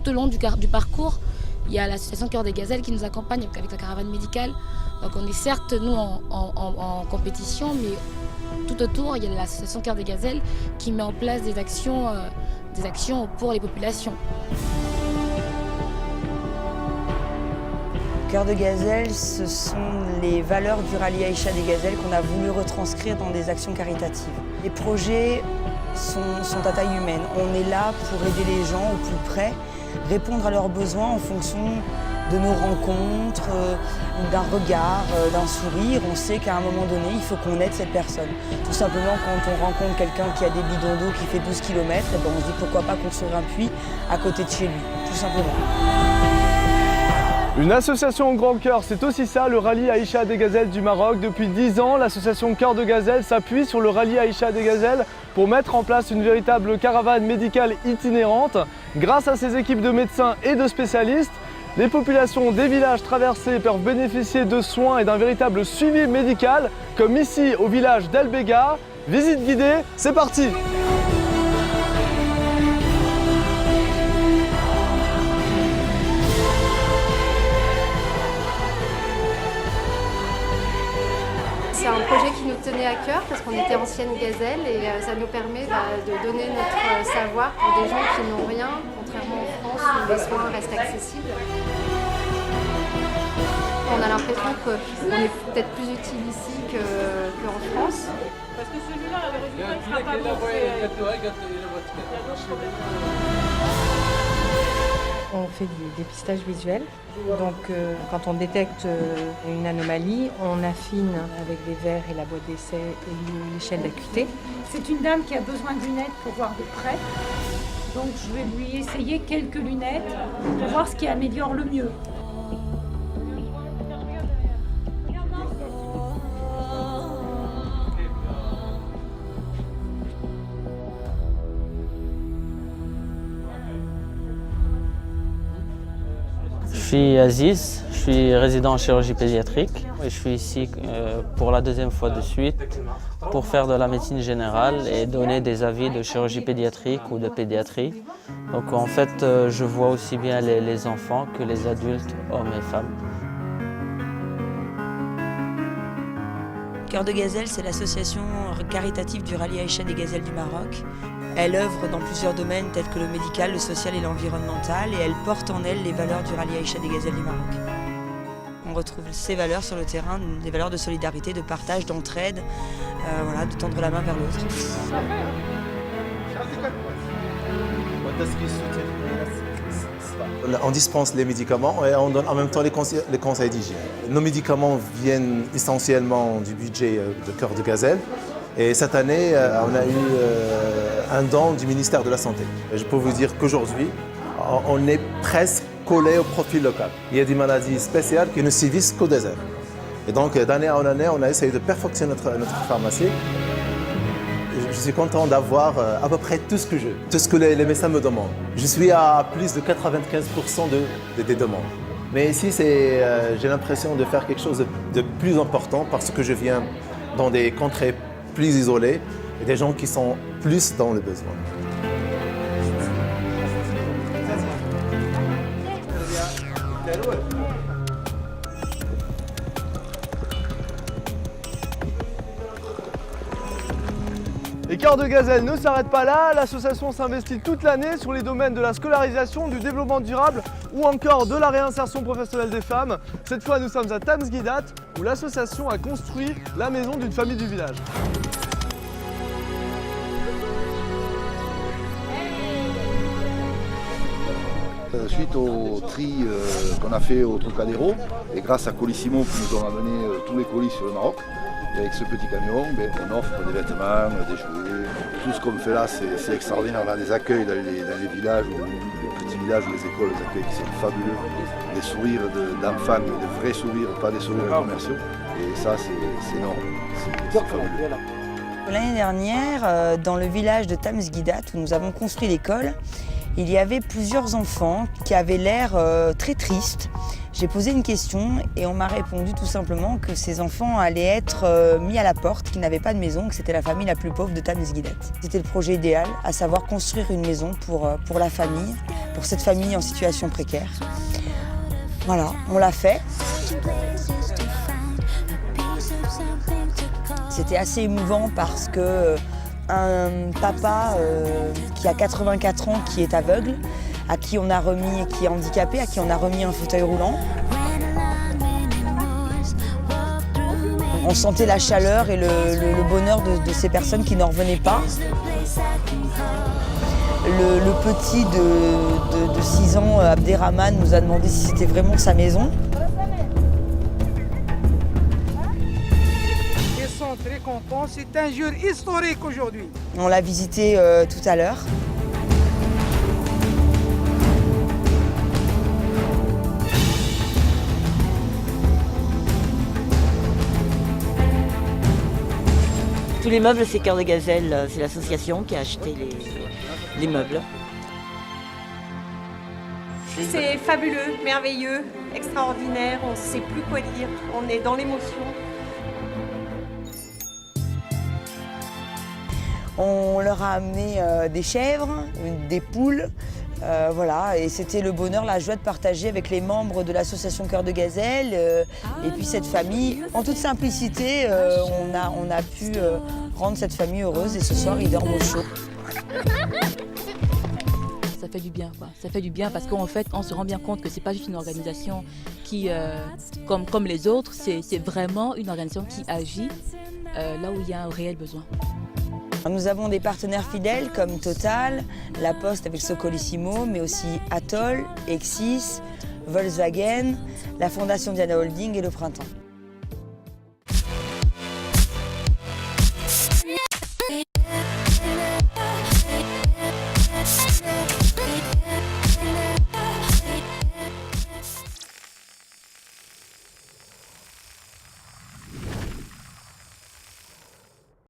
tout au long du parcours, il y a l'association Cœur des Gazelles qui nous accompagne avec la caravane médicale. Donc on est certes, nous, en compétition, mais tout autour, il y a l'association Cœur des Gazelles qui met en place des actions pour les populations. Cœur de Gazelle, ce sont les valeurs du rallye Aïcha des Gazelles qu'on a voulu retranscrire dans des actions caritatives. Les projets sont à taille humaine. On est là pour aider les gens au plus près, répondre à leurs besoins en fonction de nos rencontres, d'un regard, d'un sourire. On sait qu'à un moment donné, il faut qu'on aide cette personne. Tout simplement, quand on rencontre quelqu'un qui a des bidons d'eau qui fait 12 km, on se dit pourquoi pas construire un puits à côté de chez lui, tout simplement. Une association au grand cœur, c'est aussi ça, le rallye Aïcha des Gazelles du Maroc. Depuis 10 ans, l'association Cœur de Gazelle s'appuie sur le rallye Aïcha des Gazelles pour mettre en place une véritable caravane médicale itinérante. Grâce à ses équipes de médecins et de spécialistes, les populations des villages traversés peuvent bénéficier de soins et d'un véritable suivi médical, comme ici au village d'El Bega. Visite guidée, c'est parti! C'est un projet qui nous tenait à cœur parce qu'on était anciennes gazelles et ça nous permet de donner notre savoir pour des gens qui n'ont rien, contrairement en France où les soins restent accessibles. On a l'impression qu'on est peut-être plus utile ici qu'en France. Parce que celui-là, le résultat ne sera pas bon. On fait du dépistage visuel. Donc quand on détecte une anomalie, on affine avec les verres et la boîte d'essai et l'échelle d'acuité. C'est une dame qui a besoin de lunettes pour voir de près. Donc je vais lui essayer quelques lunettes pour voir ce qui améliore le mieux. Je suis Aziz, je suis résident en chirurgie pédiatrique et je suis ici pour la deuxième fois de suite pour faire de la médecine générale et donner des avis de chirurgie pédiatrique ou de pédiatrie. Donc en fait, je vois aussi bien les enfants que les adultes, hommes et femmes. Cœur de Gazelle, c'est l'association caritative du rallye Aïcha des Gazelles du Maroc. Elle œuvre dans plusieurs domaines tels que le médical, le social et l'environnemental et elle porte en elle les valeurs du rallye Aïcha des Gazelles du Maroc. On retrouve ces valeurs sur le terrain, des valeurs de solidarité, de partage, d'entraide, voilà, de tendre la main vers l'autre. On dispense les médicaments et on donne en même temps les conseils d'hygiène. Nos médicaments viennent essentiellement du budget de Cœur de Gazelle. Et cette année, on a eu un don du ministère de la Santé. Et je peux vous dire qu'aujourd'hui, on est presque collé au profil local. Il y a des maladies spéciales qui ne sévissent qu'au désert. Et donc, d'année en année, on a essayé de perfectionner notre pharmacie. Je suis content d'avoir à peu près tout ce que les médecins me demandent. Je suis à plus de 95% des demandes. Mais ici, j'ai l'impression de faire quelque chose de plus important parce que je viens dans des contrées plus isolés et des gens qui sont plus dans le besoin. Et Cœur de Gazelle ne s'arrête pas là, l'association s'investit toute l'année sur les domaines de la scolarisation, du développement durable ou encore de la réinsertion professionnelle des femmes. Cette fois, nous sommes à Tamsghidat où l'association a construit la maison d'une famille du village. Suite au tri qu'on a fait au Trocadéro, et grâce à Colissimo qui nous ont amené tous les colis sur le Maroc, et avec ce petit camion, on offre des vêtements, des jouets. Tout ce qu'on fait là, c'est extraordinaire. On a des accueils dans les villages, les petits villages où les écoles, les accueils qui sont fabuleux. Des sourires d'enfants, des vrais sourires, pas des sourires commerciaux. Et ça, c'est énorme, c'est fabuleux. L'année dernière, dans le village de Tamsghidat, où nous avons construit l'école, il y avait plusieurs enfants qui avaient l'air très tristes. J'ai posé une question et on m'a répondu tout simplement que ces enfants allaient être mis à la porte, qu'ils n'avaient pas de maison, que c'était la famille la plus pauvre de Tamsghidat. C'était le projet idéal, à savoir construire une maison pour la famille, pour cette famille en situation précaire. Voilà, on l'a fait. C'était assez émouvant parce que un papa qui a 84 ans, qui est aveugle, à qui on a remis, qui est handicapé, à qui on a remis un fauteuil roulant. On sentait la chaleur et le bonheur de ces personnes qui n'en revenaient pas. Le petit de 6 ans, Abderrahman, nous a demandé si c'était vraiment sa maison. Ils sont très contents, c'est un jour historique aujourd'hui. On l'a visité tout à l'heure. Tous les meubles, c'est Cœur de Gazelle, c'est l'association qui a acheté les meubles. C'est fabuleux, merveilleux, extraordinaire, on ne sait plus quoi dire, on est dans l'émotion. On leur a amené des chèvres, des poules, voilà, et c'était le bonheur, la joie de partager avec les membres de l'association Cœur de Gazelle et puis cette famille. En toute simplicité, on a pu rendre cette famille heureuse et ce soir, ils dorment au chaud. Ça fait du bien, quoi. Ça fait du bien parce qu'en fait, on se rend bien compte que c'est pas juste une organisation qui, comme les autres, c'est vraiment une organisation qui agit là où il y a un réel besoin. Nous avons des partenaires fidèles comme Total, La Poste avec Socolissimo, mais aussi Atoll, Exis, Volkswagen, la Fondation Diana Holding et Le Printemps.